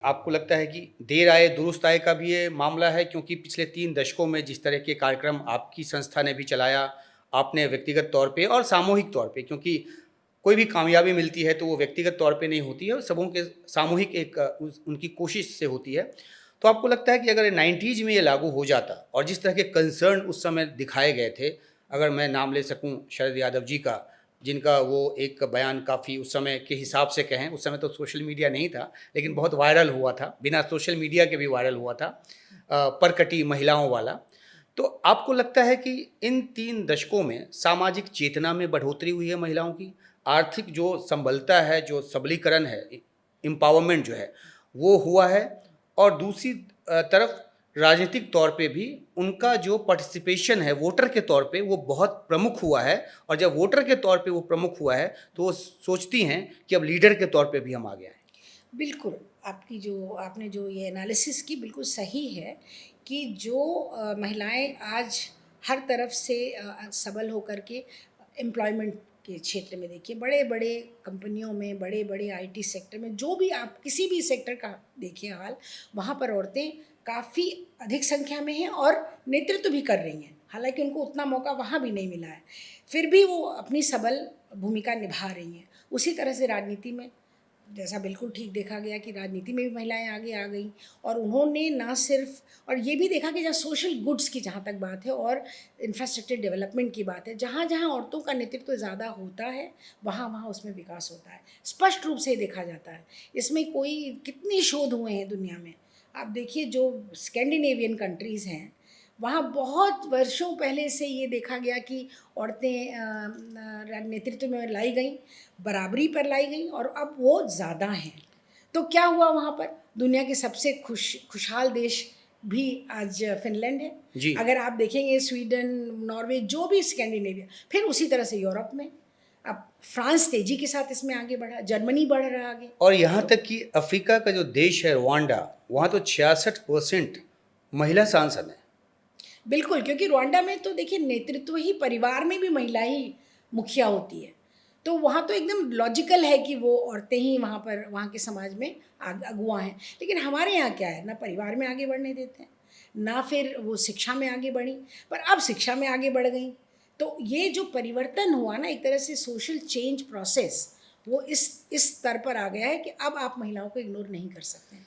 आपको लगता है कि देर आए दुरुस्त आए का भी ये मामला है, क्योंकि पिछले 3 दशकों में जिस तरह के कार्यक्रम आपकी संस्था ने भी चलाया, आपने व्यक्तिगत तौर पे और सामूहिक तौर पे, क्योंकि कोई भी कामयाबी मिलती है तो वो व्यक्तिगत तौर पे नहीं होती है और सबों के सामूहिक एक उनकी कोशिश से होती है। तो आपको लगता है कि अगर 90s में ये लागू हो जाता और जिस तरह के कंसर्न उस समय दिखाए गए थे, अगर मैं नाम ले सकूँ शरद यादव जी का, जिनका वो एक बयान काफ़ी उस समय के हिसाब से कहें, उस समय तो सोशल मीडिया नहीं था, लेकिन बहुत वायरल हुआ था, बिना सोशल मीडिया के भी वायरल हुआ था, परकटी महिलाओं वाला। तो आपको लगता है कि इन 3 दशकों में सामाजिक चेतना में बढ़ोतरी हुई है महिलाओं की? आर्थिक जो संबलता है, जो सबलीकरण है, एम्पावरमेंट जो है, वो हुआ है? और दूसरी तरफ राजनीतिक तौर पे भी उनका जो पार्टिसिपेशन है वोटर के तौर पे वो बहुत प्रमुख हुआ है, और जब वोटर के तौर पे वो प्रमुख हुआ है तो वो सोचती हैं कि अब लीडर के तौर पे भी हम आगे आएँ। बिल्कुल, आपने जो ये एनालिसिस की बिल्कुल सही है कि जो महिलाएँ आज हर तरफ से सबल होकर के एम्प्लॉयमेंट के क्षेत्र में देखिए, बड़े-बड़े कंपनियों में, बड़े-बड़े आईटी सेक्टर में, जो भी आप किसी भी सेक्टर का देखिए हाल, वहाँ पर औरतें काफ़ी अधिक संख्या में हैं और नेतृत्व भी कर रही हैं। हालाँकि उनको उतना मौका वहाँ भी नहीं मिला है, फिर भी वो अपनी सबल भूमिका निभा रही हैं। उसी तरह से राजनीति में जैसा बिल्कुल ठीक देखा गया कि राजनीति में भी महिलाएं आगे आ गई और उन्होंने ना सिर्फ और ये भी देखा कि जहाँ सोशल गुड्स की जहाँ तक बात है और इंफ्रास्ट्रक्चर डेवलपमेंट की बात है, जहाँ जहाँ औरतों का नेतृत्व ज़्यादा होता है वहाँ वहाँ उसमें विकास होता है, स्पष्ट रूप से देखा जाता है। इसमें कोई कितने शोध हुए हैं दुनिया में, आप देखिए जो स्कैंडिनेवियन कंट्रीज़ हैं वहाँ बहुत वर्षों पहले से ये देखा गया कि औरतें नेतृत्व में लाई गई, बराबरी पर लाई गई और अब वो ज़्यादा हैं। तो क्या हुआ वहाँ पर? दुनिया के सबसे खुशहाल देश भी आज फ़िनलैंड है। जी। अगर आप देखेंगे स्वीडन, नॉर्वे, जो भी स्कैंडिनेविया, फिर उसी तरह से यूरोप में। अब फ्रांस तेज़ी के साथ इसमें आगे बढ़ा, जर्मनी बढ़ रहा है आगे। और यहाँ तो तक कि अफ्रीका का जो देश है रुवांडा, वहाँ तो 66% महिला सांसद हैं। बिल्कुल, क्योंकि रुवांडा में तो देखिए नेतृत्व ही परिवार में भी महिला ही मुखिया होती है। तो वहाँ तो एकदम लॉजिकल है कि वो औरतें ही वहाँ पर वहाँ के समाज में अगुआ हैं। लेकिन हमारे यहाँ क्या है, ना परिवार में आगे बढ़ने देते हैं, ना फिर वो शिक्षा में आगे बढ़ी, पर अब शिक्षा में आगे बढ़ गई। तो ये जो परिवर्तन हुआ ना, एक तरह से सोशल चेंज प्रोसेस, वो इस स्तर पर आ गया है कि अब आप महिलाओं को इग्नोर नहीं कर सकते हैं।